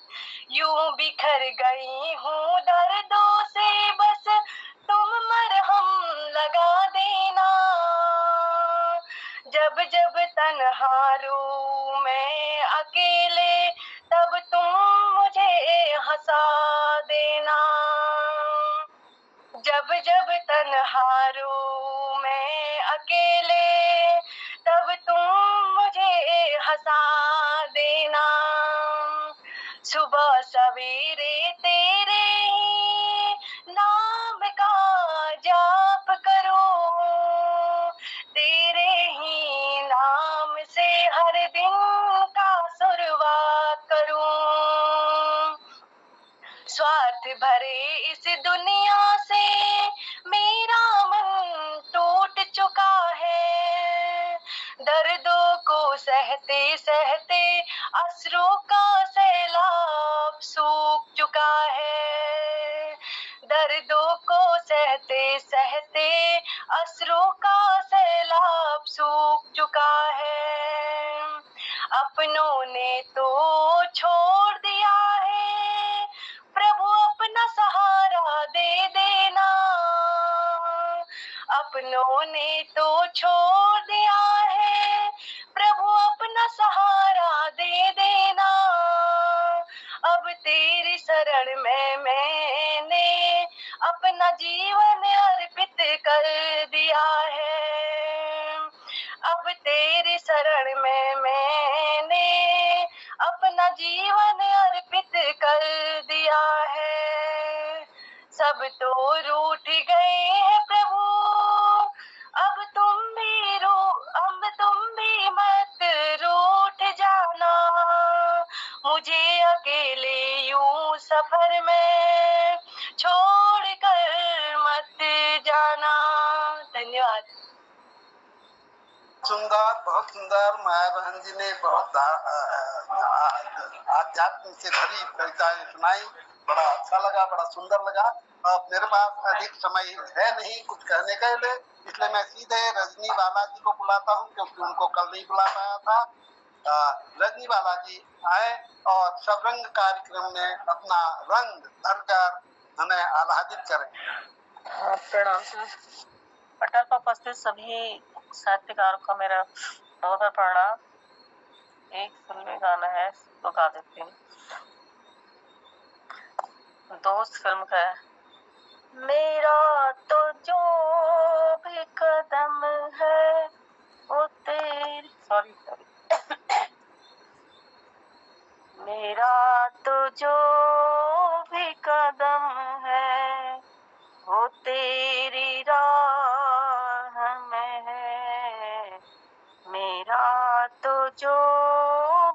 यूं बिखर गई हूँ दर्दों से, बस तुम मरहम लगा देना। जब जब तन्हा रूं मैं अकेले, तब तुम मुझे हंसा देना। जब जब तन्हा रूं मैं अकेले, तब तुम मुझे हंसा देना। सुबह सवेरे तेरे ही नाम का जाप करो, तेरे ही नाम से हर दिन का शुरुआत करूं। स्वार्थ भरे इस दुनिया से मेरा मन टूट चुका है। दर्दों को सहते सहते अश्रों का सैलाब सूख चुका है। दर्दों को सहते सहते अश्रों का सैलाब सूख चुका है। अपनों ने तो छोड़ दिया है, प्रभु अपना सहारा दे देना। अपनों ने तो छोड़ दिया है, प्रभु अपना सहारा दे देना। अब तेरी शरण में मैंने अपना जीवन अर्पित कर दिया है। अब तेरी शरण में मैंने अपना जीवन अर्पित कर दिया है। सब तो रूठ गए हैं प्रभु, अब तुम भी मत रूठ जाना। मुझे अकेले यूं सफर में छोड़ कर मत जाना। धन्यवाद। सुंदर, बहुत सुंदर। माया बहन जी ने बहुत आध्यात्म से भरी कविताएं सुनाई। बड़ा अच्छा लगा, बड़ा सुंदर लगा। अब मेरे पास अधिक समय है नहीं कुछ कहने के लिए, इसलिए मैं सीधे रजनी बाला जी को बुलाता हूँ, क्योंकि उनको कल नहीं बुला पाया था। रजनी बाला जी आए और सबरंग कार्यक्रम में अपना रंग भरकर हमें आह्लादित करें। प्रणाम सर। पटल पर उपस्थित सभी साहित्यकारों का मेरा बहुत बहुत प्रणाम। एक फिल्मी गाना है तो गा देती हूँ। दोस्त फिल्म का है। मेरा तो जो भी कदम है वो तेरी सॉरी मेरा तो जो भी कदम है वो तेरी राह में है। मेरा तो जो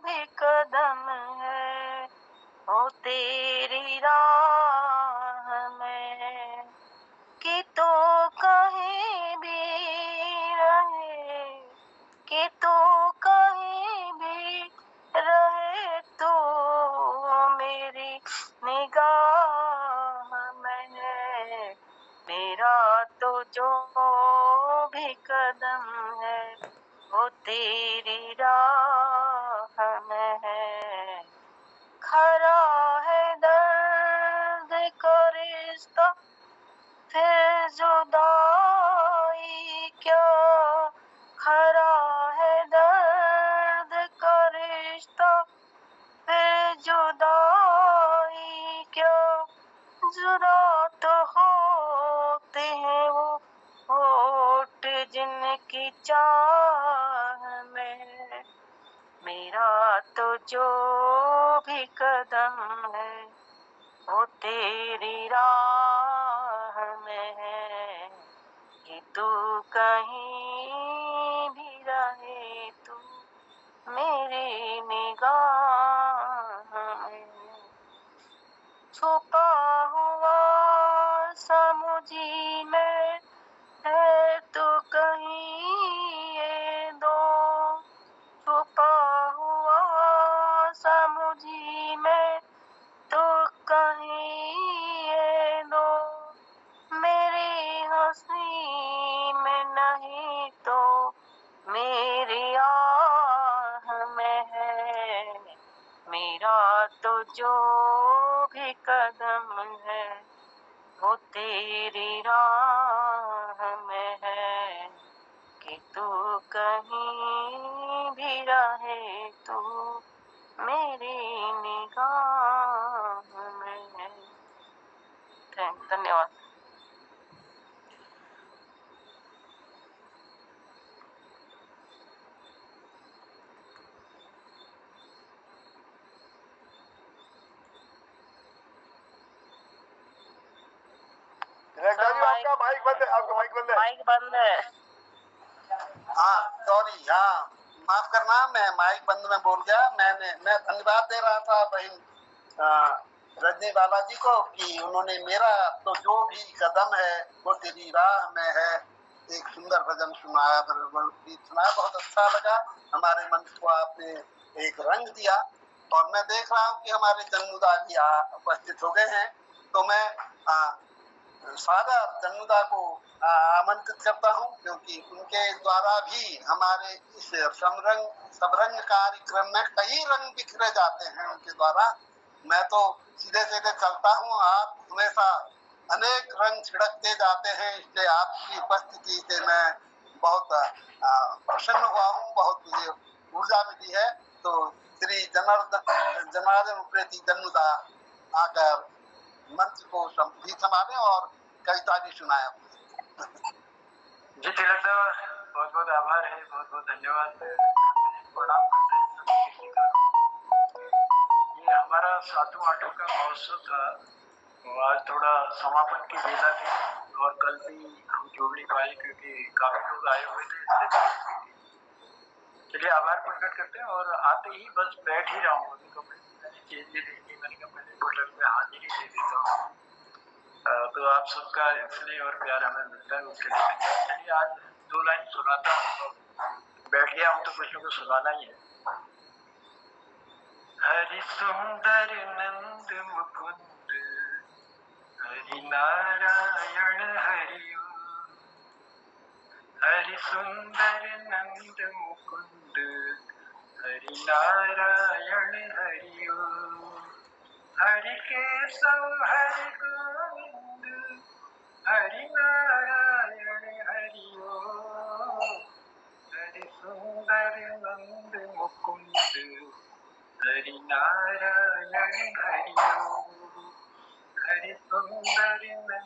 भी कदम है वो तेरी राह में कि तो कहीं भी रहे कि तो कहीं भी रहे तो मेरी निगाह में है। मेरा तो जो भी कदम है वो तेरी राह में है। खरा है दर्द का रिश्ता फिर जुदाई क्या। खरा है दर्द का रिश्ता फिर जुदाई क्या। जुदा तो होते हैं वो होठ जिनकी चाह में। मेरा तो जो भी कदम है वो तेरी राह में है कि तू कहीं भी रहे तू मेरी निगाह में। छुपा हुआ समुझी में है तो कहीं ये दो। छुपा हुआ समुझी में तो कहीं ये दो। मेरी हंसी में नहीं तो मेरी आह में है। मेरा तो जो भी कदम है वो तेरी राह में है कि तू कहीं भी रहे तू मेरी निगाह में है। धन्यवाद। आपका माइक बंद है, आपका माइक बंद है। माइक बंद है। हाँ सॉरी, हाँ माफ करना, मैं माइक बंद में बोल गया। मैं धन्यवाद दे रहा था बहन रजनी बालाजी को कि उन्होंने मेरा तो जो भी कदम है वो तेरी राह में है एक सुंदर भजन सुनाया, गीत सुनाया। बहुत अच्छा लगा। हमारे मंच को आपने एक रंग दिया। और मैं देख रहा हूँ कि हमारे जन्नुदा जी उपस्थित हो गए हैं, तो मैं सादर जन्नुदा को आमंत्रित करता हूं, क्योंकि उनके द्वारा भी हमारे इस सबरंग कार्यक्रम में कई रंग बिखरे जाते हैं उनके द्वारा। मैं तो सीधे सीधे चलता हूं, आप हमेशा अनेक रंग छिड़कते जाते हैं, इसलिए आपकी उपस्थिति से मैं बहुत प्रसन्न हुआ हूँ, बहुत मुझे ऊर्जा मिली है। तो श्री जनार्दन प्रीति जन्नुदा आकर मंच को भी संभाले और कविता भी सुनाया। जी तिलक साहब, बहुत बहुत आभार है, बहुत बहुत धन्यवाद, प्रणाम करते हैं सभी कीर्तिकारों। ये हमारा 7वां 8वां का महोत्सव था, तो आज थोड़ा समापन की बेला थी और कल भी हम जुड़ नहीं पाए क्योंकि काफी लोग आए हुए थे, इसलिए चलिए आभार प्रकट करते हैं। और आते ही बस बैठ ही रहा हूँ, अभी कपड़े मैंने चेंज भी नहीं किए, मैंने कहा पहले पोर्टल में हाजिरी दे देता हूँ। तो आप सबका स्नेह और प्यार हमें मिलता है, उसके लिए धन्यवाद। चलिए आज 2 लाइन सुनाता हूँ, बैठ गया हूँ तो कुछ लोगों को सुनाना ही है। हरि सुंदर नंद मुकुंद हरि नारायण हरि ओम। हरि सुंदर नंद मुकुंद हरि नारायण हरि ओम। हरि केशव हरि गोविंद हरि नारायण हरि ओम। हरि सुंदर नंद मुकुंद हरि नारायण हरि ओम।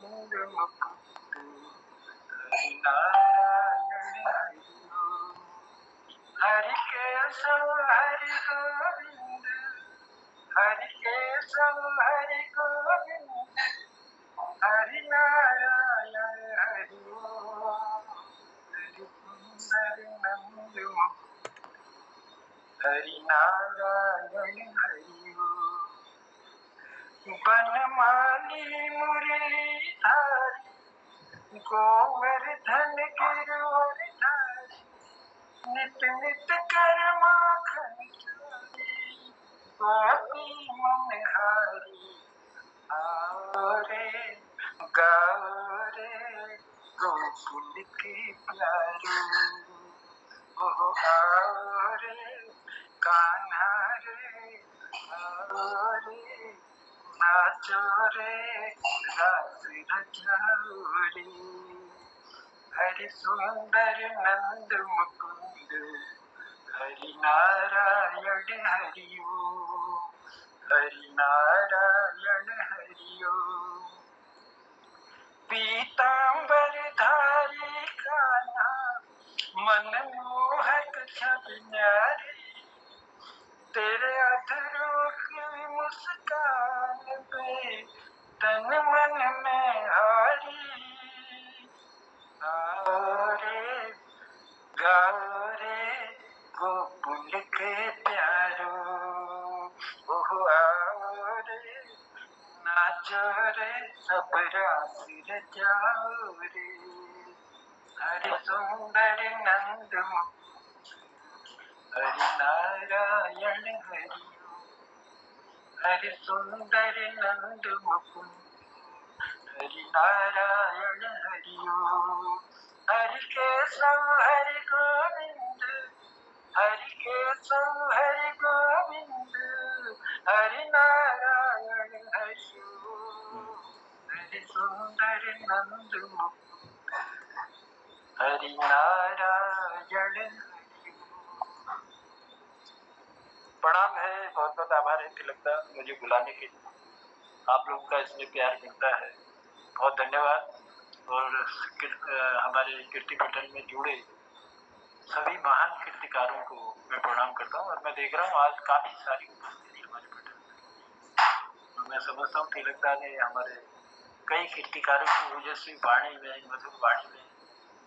नंद मुकुंद हरि नारायण हरि ओम। हरि केशव हरि गोविंद हरि केशव हरि गोविंद हरि नारायण हरि ओम। हरि सुंदर नंद मुकुंद हरि नारायण हरि ओम। बनमाली मुरलीधारी गोवर्धन गिरवरधारी नित नित कर माखन चोरी गोपी मनहारी आओ रे गाओ रे गोकुल के प्यारो ओ आओ रे कान्हा रे आओ रे नाचो रे रास रचाओ रे। हरि सुंदर नंद मुकुंद हरि नारायण हरि ओम। हरि नारायण हरि ओम। पीतांबर धारी कान्हा मनमोहक छब न्यारी तेरे अधरों की मुस्कान पे तन मन में हारी आओ रे गाओ रे गोकुल के प्यारो ओह आओ रे नाचो रे सब रास रचाओ रे। हरि सुंदर नंद मुकुंद हरि नारायण हरि ओम। हरि सुंदर नंद मुकुंद हरि नारायण हरि ओम। हरि केशव हरि गोविंद हरि केशव हरि गोविंद हरि नारायण हरि ओम। हरि सुंदर नंद मुकुंद हरि नारायण हरि ओम। प्रणाम है, बहुत बहुत आभार है तिलकदा मुझे बुलाने के लिए। आप लोगों का इसमें प्यार मिलता है, बहुत धन्यवाद। और हमारे कीर्ति पटल में जुड़े सभी महान कीर्तिकारों को मैं प्रणाम करता हूँ। और मैं देख रहा हूँ आज काफी सारी उपस्थिति हमारे पटल में, तो मैं समझता हूँ तिलकदा ने हमारे कई कीर्तिकारों की ओजस्वी वाणी में, मधुर वाणी में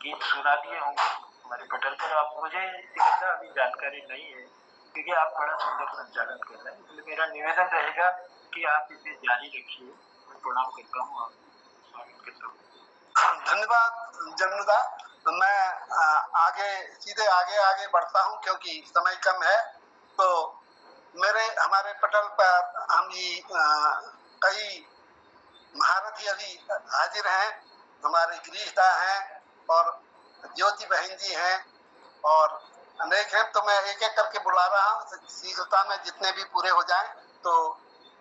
गीत सुना दिए होंगे हमारे पटल पर। अब मुझे तिलकदा अभी जानकारी नहीं है क्योंकि आप बड़ा सुंदर संचालन कर रहे हैं, इसलिए मेरा निवेदन रहेगा कि आप इसे जारी रखिए। मैं प्रणाम करता हूँ, आप स्वागत करता हूँ। धन्यवाद जन्मदा। मैं सीधे आगे बढ़ता हूँ क्योंकि समय कम है। तो हमारे पटल पर हम ये कई महारथी अभी हाजिर हैं। हमारे गिरीशदा हैं और ज्योति बहन जी हैं और अनेक हैं। तो मैं एक एक करके बुला रहा हूँ, शीघ्रता में जितने भी पूरे हो जाएं तो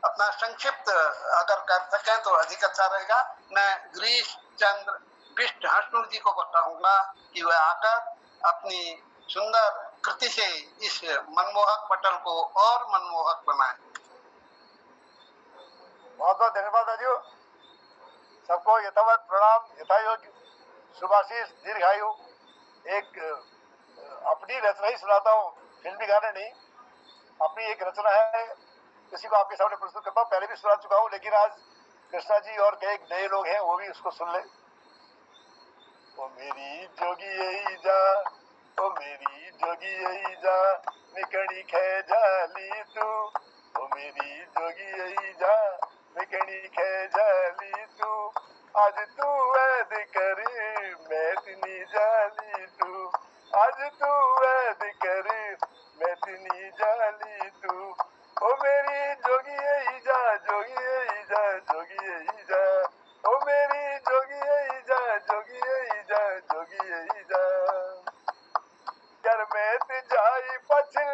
अपना संक्षिप्त अगर कर सकें तो अधिक अच्छा रहेगा। मैं गिरीश चंद्र बिष्ट हंसनूर जी को बताऊंगा कि वह आकर अपनी सुंदर कृति से इस मनमोहक पटल को और मनमोहक बनाए। बहुत बहुत धन्यवाद राजू। सबको यथावत प्रणाम, यथायोग्य शुभाशीष, दीर्घायु। एक अपनी रचना ही सुनाता हूँ, फिल्मी गाने नहीं, अपनी एक रचना है, किसी को आपके सामने प्रस्तुत करता हूँ। पहले भी सुना चुका हूँ लेकिन आज कृष्णा जी और कई नए लोग हैं, वो भी उसको सुन ले। ओ मेरी जोगी यही जा, ओ मेरी जोगी यही जा, निकड़ी खे जाली तू। ओ मेरी जोगी यही जा, निकड़ी खे जाली तू। आज तू वैद कर मैं इतनी जाली तू। आज तू वैद कर मैं इतनी जाली तू। ओ मेरी जोगी यही जा, जोगी यही जा, जोगी यही जा। ओ मेरी जोगी यही जा, जोगी यही जा, जोगी यही जा। जरमेत जाई पछिल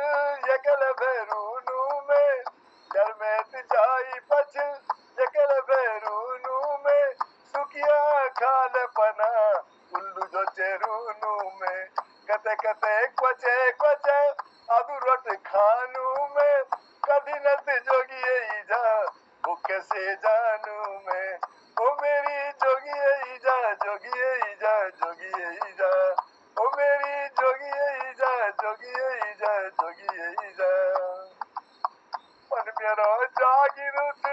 यकल भैरूनु में, जरमेत जाई पछिल यकल भैरूनु में। सुखिया खाल पना उल्लू जो चेरूनु में। कते कते क्वचे क्वचे अदुरट खानू में। कभी नत जोगी यही जा भूखे से जानू में। ओ मेरी जोगी जोगी जा जोगी जा, ओ मेरी जोगी जा जोगी जा जोगी जा। मन मेरो जागिरुच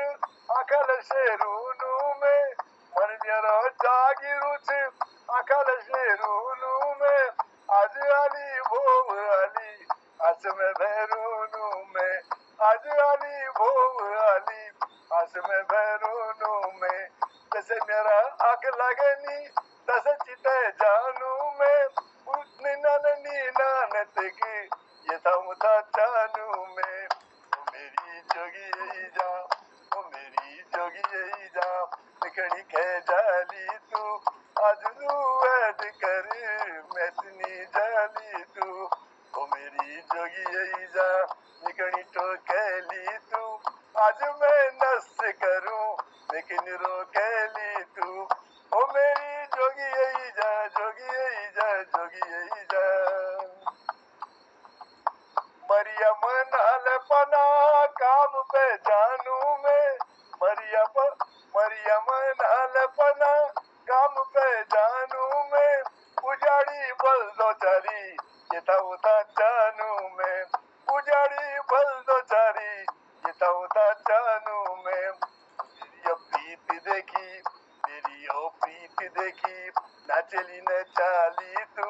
अकल शेरूनु में, मन मेरो जागिरुच अकल शेरूनु में, आज आली भोव आली आस में भैरूनु में, आज आली भोव आली आस में भैरूनु में। जैसे मेरा आग लगनी तसे चिते जानू में, उतनी नननी नानत की ये था जानू में। ओ मेरी जोगी जा, ओ मेरी जोगी जा, निकली खे जाली तू आज वैद कर मैं इतनी जाली तू। ओ मेरी जोगी जा, निकली तो कहली तू आज मैं नस करूं लेकिन रोकेली तू। ओ मेरी जोगी जा जोगी जा जोगी जा। मरियम नाल पना काम पे जानू में, मरियम नाल पना काम पे जानू में, उजाड़ी बल दो चारी ये था उता जानू में, उजाड़ी बल दो चारी ये था उता जानू में। तेरी प्रीत देखी, तेरी ओ प्रीत देखी, ना चली न चाली तू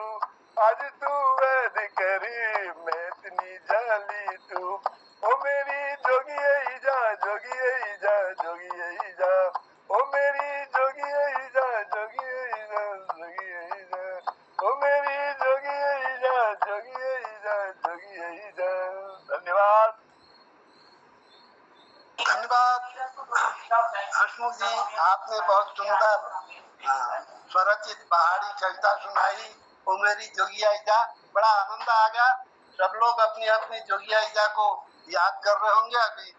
आज तू वैद करी मैं इतनी जाली तू। ओ मेरी जोगी जा जोगी जा जोगी जा, ओ मेरी जोगी जा जोगी जा जोगी जा, ओ मेरी जोगी जा जोगी जा जोगी जा। धन्यवाद। धन्यवाद हसमुख जी, आपने बहुत सुंदर स्वरचित पहाड़ी कविता सुनाई। वो मेरी जोगिया ईजा, बड़ा आनंद आ गया। सब लोग अपनी अपनी जोगिया ईजा को याद कर रहे होंगे अभी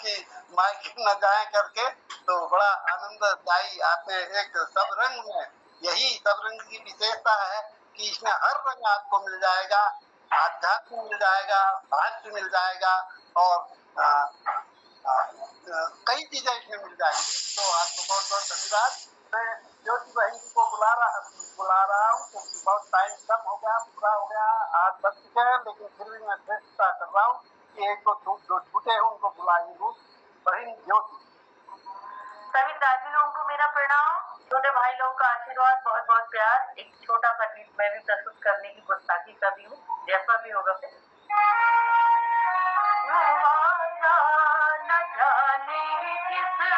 कि माइक न जाए करके, तो बड़ा आनंददायी आपने एक सब रंग में, यही सब रंग की विशेषता है कि इसमें हर रंग आपको मिल जाएगा, आध्यात्म मिल जाएगा, भाष्य मिल जाएगा और कई चीजें इसमें मिल जाएंगी। तो आपको बहुत बहुत धन्यवाद। मैं ज्योति बहन जी को बुला रहा हूँ क्योंकि बहुत टाइम कम हो गया, पूरा हो गया, 8 बज चुके हैं, लेकिन फिर भी मैं चेष्टा कर रहा हूँ कि एक दो जो छूटे हैं उनको बुलाई हूँ। बहन ज्योति। सभी दादी लोगों को मेरा प्रणाम, छोटे भाई लोगों का आशीर्वाद, बहुत बहुत प्यार। एक छोटा सा गीत मैं भी प्रस्तुत करने की गुस्ताखी कर रही हूँ, जैसा भी होगा फिर। न जाने किस पे